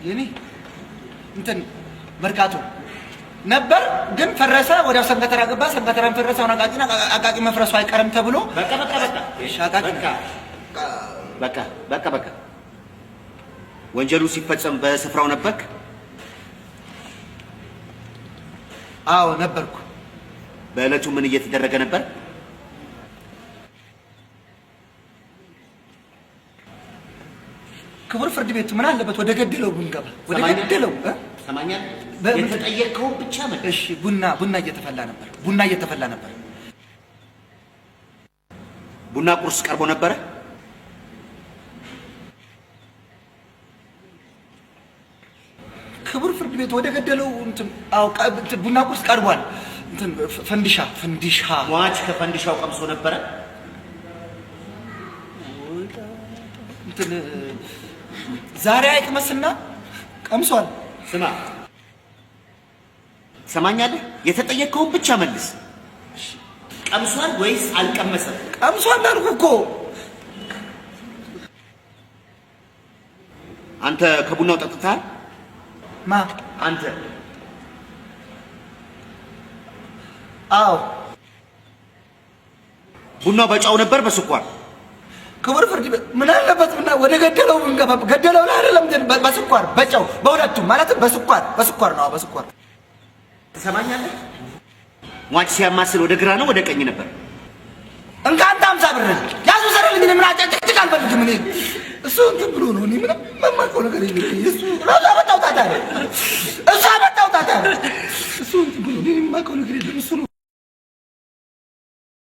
የኔ እንትን መርካቶ ነበር ግን ፈረሰ። ወዲያው ሰንገተራ ገባ። ሰንገተራን ፈረሰ። አሁን አቃቂ መፍረሱ አይቀርም ተብሎ በቃ ወንጀሉ ሲፈጸም በስፍራው ነበርክ? አዎ ነበርኩ። በእለቱ ምን እየተደረገ ነበር? ክቡር ፍርድ ቤቱ ምን አለበት ወደ ገደለው ብንገባ? ወደ ገደለው ሰማኛል። የተጠየቀው ብቻ ምን? እሺ ቡና እየተፈላ ነበር። ቡና ቁርስ ቀርቦ ነበረ? ክቡር ፍርድ ቤቱ ወደ ገደለው ቡና ቁርስ ቀርቧል። ፈንዲሻ ሟች ከፈንዲሻው ቀምሶ ነበረ? ዛሬ አይቅመስና ቀምሷል። ስማ ሰማኛለህ፣ የተጠየቀውን ብቻ መልስ። ቀምሷል ወይስ አልቀመሰም? ቀምሷል አልኩ እኮ። አንተ ከቡናው ጠጥተሃል? ማ? አንተ? አዎ። ቡናው በጫው ነበር በስኳር? ክቡር ፍርድ ቤት ምን አለበት ወደ ገደለው ብንገባ? ገደለው ላይ አይደለም በስኳር በጫው በሁለቱም ማለት በስኳር ነው። በስኳር ትሰማኛለህ? ሟች ሲያማስል ወደ ግራ ነው ወደ ቀኝ ነበር? እንካንተ 50 ብር ያዙ ዘረልኝ። ምን አጨጭጭቅ አልፈልግም እኔ። እሱ እንትን ብሎ ነው። እኔ ምንም የማውቀው ነገር የለም። እሱ ራሱ አመጣው ጣጣ እሱ እንትን ብሎ እኔ የማውቀው ነገር የለም። እሱ ነው